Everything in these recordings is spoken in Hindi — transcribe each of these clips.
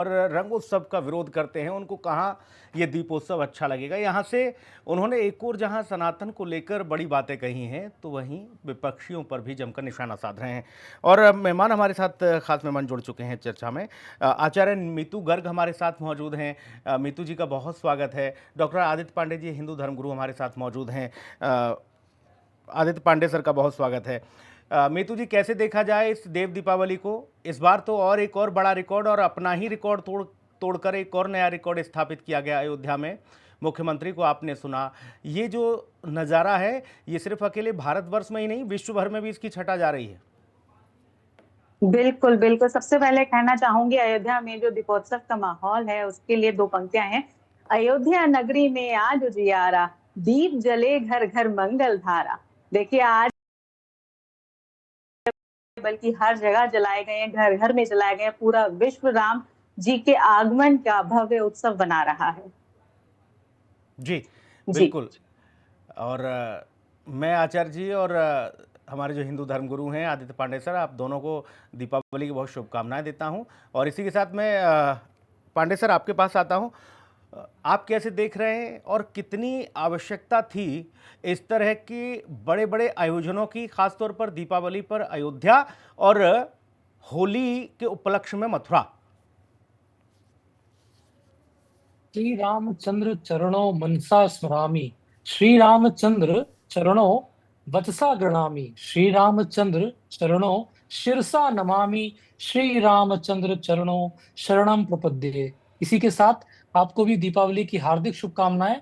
और रंगोत्सव का विरोध करते हैं, उनको कहाँ ये दीपोत्सव अच्छा लगेगा। यहाँ से उन्होंने एक और जहाँ सनातन को लेकर बड़ी बातें कही हैं, तो वहीं विपक्षियों पर भी जमकर निशाना साध रहे हैं। और मेहमान हमारे साथ, खास मेहमान जुड़ चुके हैं चर्चा में। आचार्य मीतू गर्ग हमारे साथ मौजूद हैं। मीतू जी का बहुत स्वागत है। डॉक्टर आदित्य पांडे जी, हिंदू धर्मगुरु, हमारे साथ मौजूद हैं। आदित्य पांडे सर का बहुत स्वागत है। मीतू जी, कैसे देखा जाए इस देव दीपावली को? इस बार तो और एक और बड़ा रिकॉर्ड और अपना ही रिकॉर्ड तोड़कर एक और नया रिकॉर्ड स्थापित किया गया अयोध्या में। मुख्यमंत्री को आपने सुना। ये जो नज़ारा है, ये सिर्फ अकेले भारतवर्ष में ही नहीं, विश्व भर में भी इसकी छटा जा रही है। बिल्कुल बिल्कुल। सबसे पहले कहना चाहूंगी, अयोध्या में जो दीपोत्सव का माहौल है उसके लिए दो पंक्तियां हैं। अयोध्या नगरी में आज उजियारा, दीप जले घर घर मंगल धारा। देखिए, आज बल्कि हर जगह जलाए गए हैं, घर घर में जलाए गए हैं। पूरा विश्व राम जी के आगमन का भव्य उत्सव बना रहा है। जी, जी बिल्कुल। और मैं आचार्य जी और हमारे जो हिंदू धर्मगुरु हैं आदित्य पांडे सर, आप दोनों को दीपावली की बहुत शुभकामनाएं देता हूं। और इसी के साथ मैं पांडे सर आपके पास आता हूं। आप कैसे देख रहे हैं और कितनी आवश्यकता थी इस तरह की बड़े बड़े आयोजनों की, खासतौर पर दीपावली पर अयोध्या और होली के उपलक्ष्य में मथुरा? श्री रामचंद्र चरणों मनसा स्मरामि, श्री रामचंद्र चरणों वचसा गृणामि, श्री रामचंद्र चरणों शिरसा नमामि, श्री रामचंद्र चरणों शरणम प्रपद्ये। इसी के साथ आपको भी दीपावली की हार्दिक शुभकामनाएं।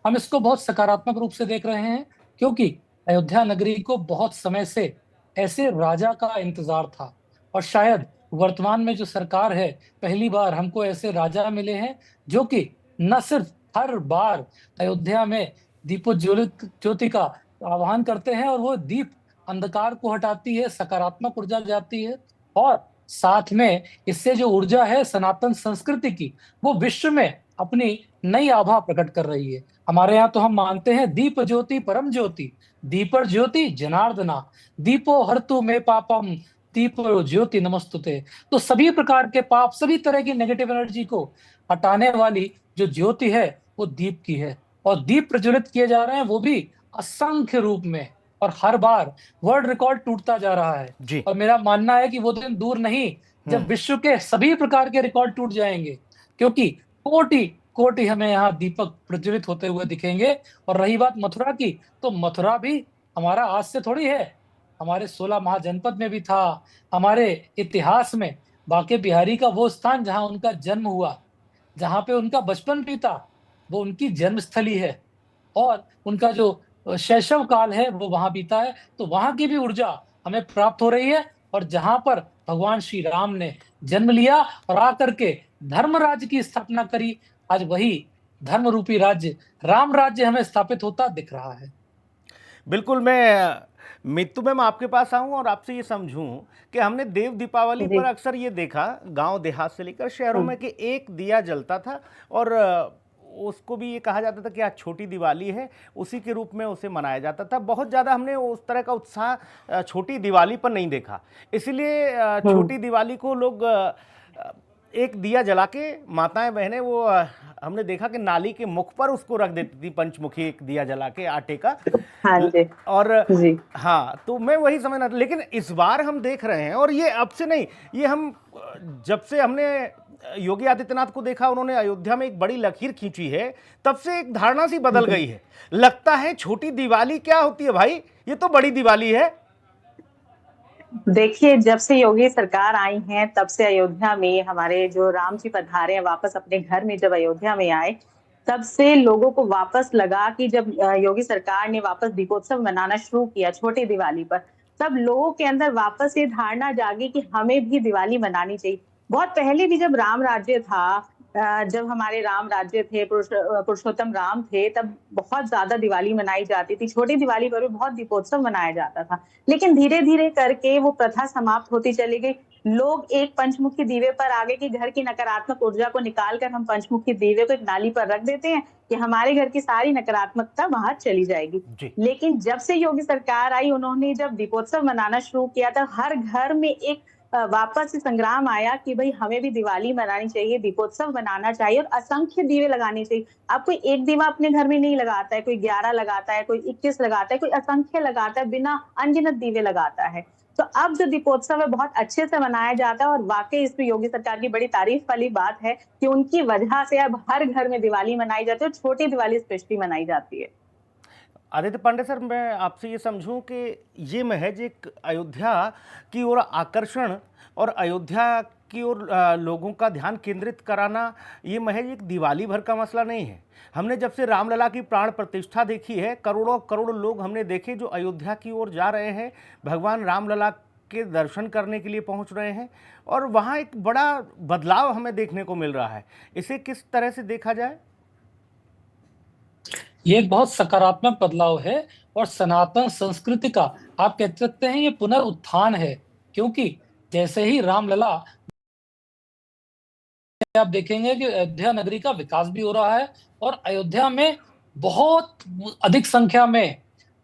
हम इसको बहुत सकारात्मक रूप से देख रहे हैं, क्योंकि अयोध्या नगरी को बहुत समय से ऐसे राजा का इंतजार था, और शायद वर्तमान में जो सरकार है, पहली बार हमको ऐसे राजा मिले हैं जो कि न सिर्फ हर बार अयोध्या में दीपोज्वलित ज्योति का आह्वान करते हैं और वो दीप अंधकार को हटाती है, सकारात्मक ऊर्जा जाती है, और साथ में इससे जो ऊर्जा है सनातन संस्कृति की, वो विश्व में अपनी नई आभा प्रकट कर रही है। हमारे यहाँ तो हम मानते हैं दीप ज्योति परम ज्योति, दीपर ज्योति जनार्दना, दीपो हरतु मे पापम, दीप ज्योति नमस्तुते। तो सभी प्रकार के पाप, सभी तरह की नेगेटिव एनर्जी को हटाने वाली जो ज्योति है वो दीप की है, और दीप प्रज्वलित किए जा रहे हैं, वो भी असंख्य रूप में, और हर बार वर्ल्ड रिकॉर्ड टूटता जा रहा है। जी। और मेरा मानना है कि वो दिन दूर नहीं जब विश्व के सभी प्रकार के रिकॉर्ड टूट जाएंगे, क्योंकि कोटि कोटि हमें यहाँ दीपक प्रज्वलित होते हुए दिखेंगे। और रही बात मथुरा की, तो मथुरा भी हमारा आज से थोड़ी है, हमारे 16 महाजनपद में भी था। हमारे इतिहास में बांके बिहारी का वो स्थान जहां उनका जन्म हुआ, जहां पे उनका बचपन बीता, वो उनकी जन्मस्थली है, और उनका जो शैशव काल है वो वहां बीता है। तो वहां की भी ऊर्जा हमें प्राप्त हो रही है, और जहां पर भगवान श्री राम ने जन्म लिया और आकर के धर्म राज्य की स्थापना करी, आज वही धर्म रूपी राज्य, राम राज्य हमें स्थापित होता दिख रहा है। बिल्कुल। मैं मित्तू मैम आपके पास आऊं और आपसे ये समझूं कि हमने देव दीपावली जी। पर अक्सर ये देखा, गांव देहात से लेकर शहरों में, कि एक दिया जलता था और उसको भी ये कहा जाता था कि आज छोटी दिवाली है, उसी के रूप में उसे मनाया जाता था। बहुत ज़्यादा हमने उस तरह का उत्साह छोटी दिवाली पर नहीं देखा। इसलिए छोटी दिवाली को लोग एक दिया जला के, माताएं बहनें वो हमने देखा कि नाली के मुख पर उसको रख देती थी, पंचमुखी एक दिया जला के आटे का। हाँ जी और जी। हाँ, तो मैं वही समझना था। लेकिन इस बार हम देख रहे हैं, और ये अब से नहीं, ये हम जब से हमने योगी आदित्यनाथ को देखा, उन्होंने अयोध्या में एक बड़ी लकीर खींची है, तब से एक धारणा सी बदल गई है। लगता है छोटी दिवाली क्या होती है भाई, ये तो बड़ी दिवाली है। देखिए, जब से योगी सरकार आई है तब से अयोध्या में हमारे जो राम जी पधारे हैं वापस अपने घर में, जब अयोध्या में आए, तब से लोगों को वापस लगा कि जब योगी सरकार ने वापस दीपोत्सव मनाना शुरू किया छोटी दिवाली पर, तब लोगों के अंदर वापस ये धारणा जागी कि हमें भी दिवाली मनानी चाहिए। बहुत पहले भी जब राम राज्य था, जब हमारे राम राज्य थे, पुरुषोत्तम राम थे, तब बहुत ज्यादा दिवाली मनाई जाती थी। छोटी दिवाली पर भी बहुत दीपोत्सव मनाया जाता था। लेकिन धीरे धीरे करके वो प्रथा समाप्त होती चली गई। लोग एक पंचमुखी दीवे पर आ गए कि घर की नकारात्मक ऊर्जा को निकालकर हम पंचमुखी दीवे को एक नाली पर रख देते हैं कि हमारे घर की सारी नकारात्मकता बाहर चली जाएगी। लेकिन जब से योगी सरकार आई, उन्होंने जब दीपोत्सव मनाना शुरू किया था, हर घर में एक वापस से संग्राम आया कि भाई हमें भी दिवाली मनानी चाहिए, दीपोत्सव मनाना चाहिए और असंख्य दीवे लगाने चाहिए। अब कोई एक दीवा अपने घर में नहीं लगाता है, कोई 11 लगाता है, कोई 21 लगाता है, कोई असंख्य लगाता है, बिना अनगिनत दीवे लगाता है। तो अब जो दीपोत्सव है बहुत अच्छे से मनाया जाता है और वाकई इसमें योगी सरकार की बड़ी तारीफ वाली बात है कि उनकी वजह से अब हर घर में दिवाली मनाई जाती है और छोटी दिवाली स्पेशली मनाई जाती है। आदित्य पांडे सर, मैं आपसे ये समझूं कि ये महज एक अयोध्या की ओर आकर्षण और अयोध्या की ओर लोगों का ध्यान केंद्रित कराना, ये महज एक दिवाली भर का मसला नहीं है। हमने जब से रामलला की प्राण प्रतिष्ठा देखी है, करोड़ों करोड़ लोग हमने देखे जो अयोध्या की ओर जा रहे हैं, भगवान रामलला के दर्शन करने के लिए पहुंच रहे हैं, और वहाँ एक बड़ा बदलाव हमें देखने को मिल रहा है। इसे किस तरह से देखा जाए? ये एक बहुत सकारात्मक बदलाव है और सनातन संस्कृति का आप कह सकते हैं ये पुनरुत्थान है, क्योंकि जैसे ही रामलला, आप देखेंगे कि अयोध्या नगरी का विकास भी हो रहा है और अयोध्या में बहुत अधिक संख्या में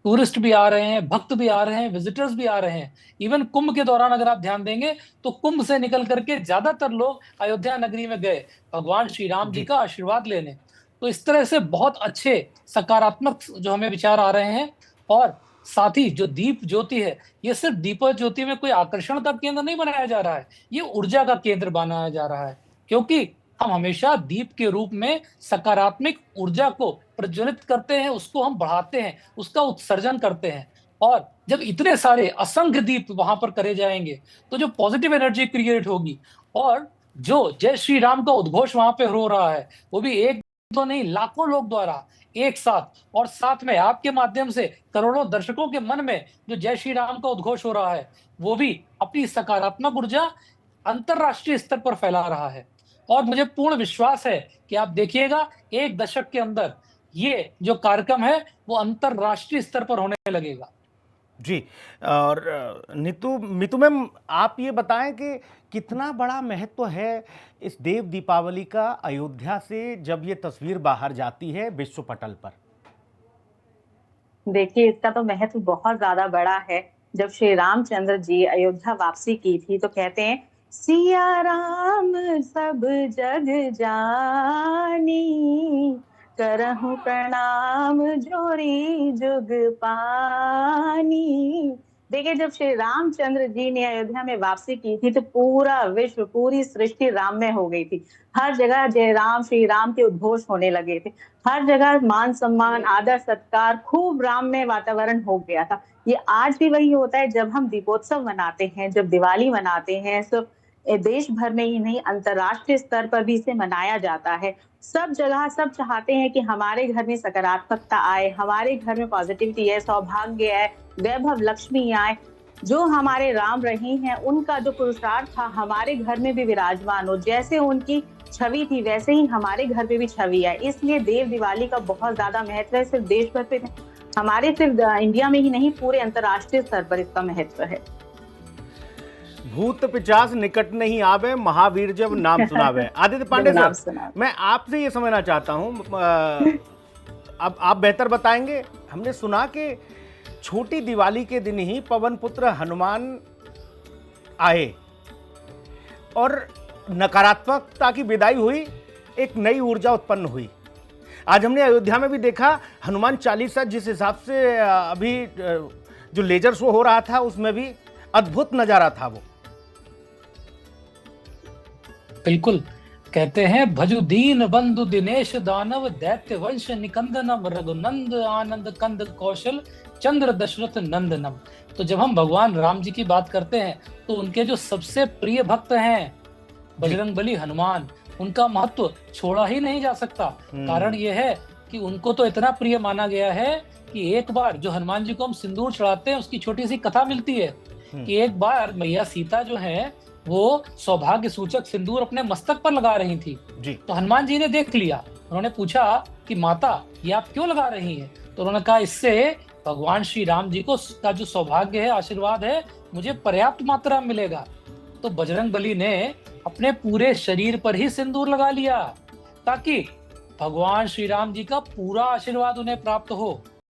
टूरिस्ट भी आ रहे हैं, भक्त भी आ रहे हैं, विजिटर्स भी आ रहे हैं। इवन कुंभ के दौरान अगर आप ध्यान देंगे तो कुंभ से निकल करके ज्यादातर लोग अयोध्या नगरी में गए भगवान श्री राम जी का आशीर्वाद लेने। तो इस तरह से बहुत अच्छे सकारात्मक जो हमें विचार आ रहे हैं। और साथ ही जो दीप ज्योति है, ये सिर्फ दीप ज्योति में कोई आकर्षण का केंद्र नहीं बनाया जा रहा है, ये ऊर्जा का केंद्र बनाया जा रहा है, क्योंकि हम हमेशा दीप के रूप में सकारात्मक ऊर्जा को प्रज्वलित करते हैं, उसको हम बढ़ाते हैं, उसका उत्सर्जन करते हैं। और जब इतने सारे असंख्य दीप वहां पर करे जाएंगे तो जो पॉजिटिव एनर्जी क्रिएट होगी, और जो जय श्री राम का उद्घोष वहां पे हो रहा है, वो भी एक तो नहीं लाखों लोग द्वारा एक साथ, और साथ में आपके माध्यम से करोड़ों दर्शकों के मन में जो जय श्री राम का उद्घोष हो रहा है, वो भी अपनी सकारात्मक ऊर्जा अंतरराष्ट्रीय स्तर पर फैला रहा है। और मुझे पूर्ण विश्वास है कि आप देखिएगा 1 दशक के अंदर ये जो कार्यक्रम है वो अंतरराष्ट्रीय स्तर पर होने लगेगा। जी। और नीतू मैम, आप ये बताएं कि कितना बड़ा महत्व है इस देव दीपावली का अयोध्या से जब ये तस्वीर बाहर जाती है विश्व पटल पर? देखिए, इसका तो महत्व बहुत ज्यादा बड़ा है। जब श्री रामचंद्र जी अयोध्या वापसी की थी तो कहते हैं, सिया राम सब जग जानी, करहु प्रणाम जोरी जुग पानी। देखिए, जब श्री रामचंद्र जी ने अयोध्या में वापसी की थी तो पूरा विश्व, पूरी सृष्टि राममय हो गई थी। हर जगह जय राम श्री राम के उद्घोष होने लगे थे, हर जगह मान सम्मान, आदर सत्कार, खूब राममय वातावरण हो गया था। ये आज भी वही होता है। जब हम दीपोत्सव मनाते हैं, जब दिवाली मनाते हैं, सब देश भर में ही नहीं अंतरराष्ट्रीय स्तर पर भी इसे मनाया जाता है। सब जगह सब चाहते हैं कि हमारे घर में सकारात्मकता आए, हमारे घर में पॉजिटिविटी है, सौभाग्य है, वैभव लक्ष्मी आए। जो हमारे राम रहे हैं उनका जो पुरुषार्थ था हमारे घर में भी विराजमान हो। जैसे उनकी छवि थी वैसे ही हमारे घर पे भी छवि है। इसलिए देव दिवाली का बहुत ज्यादा महत्व है। सिर्फ देश भर पे, हमारे सिर्फ इंडिया में ही नहीं, पूरे अंतर्राष्ट्रीय स्तर पर इसका महत्व है। भूत पिचास निकट नहीं आवे, महावीर जब नाम सुनावे। आदित्य पांडे सर, मैं आपसे ये समझना चाहता हूँ, अब आप बेहतर बताएंगे। हमने सुना कि छोटी दिवाली के दिन ही पवन पुत्र हनुमान आए और नकारात्मकता की विदाई हुई, एक नई ऊर्जा उत्पन्न हुई। आज हमने अयोध्या में भी देखा हनुमान चालीसा, जिस हिसाब से अभी जो लेजर शो हो रहा था उसमें भी अद्भुत नजारा था वो। बिल्कुल, कहते हैं भजु दीन बंधु दिनेश दानव, दैत्य वंश निकंदनम, रघुनंद आनंद कंद कौशल, चंद्र दशरथ नंदनम। तो जब हम भगवान राम जी की बात करते हैं तो उनके जो सबसे प्रिय भक्त हैं बजरंगबली हनुमान, उनका महत्व छोड़ा ही नहीं जा सकता। कारण यह है कि उनको तो इतना प्रिय माना गया है कि एक बार जो हनुमान जी को हम सिंदूर चढ़ाते हैं उसकी छोटी सी कथा मिलती है कि एक बार मैया सीता जो है वो सौभाग्य सूचक सिंदूर अपने मस्तक पर लगा रही थी जी। तो हनुमान जी ने देख लिया, उन्होंने पूछा कि माता ये आप क्यों लगा रही हैं? तो उन्होंने कहा इससे भगवान श्री राम जी को का जो सौभाग्य है, आशीर्वाद है, मुझे पर्याप्त मात्रा में मिलेगा। तो बजरंगबली ने अपने पूरे शरीर पर ही सिंदूर लगा लिया ताकि भगवान श्री राम जी का पूरा आशीर्वाद उन्हें प्राप्त हो।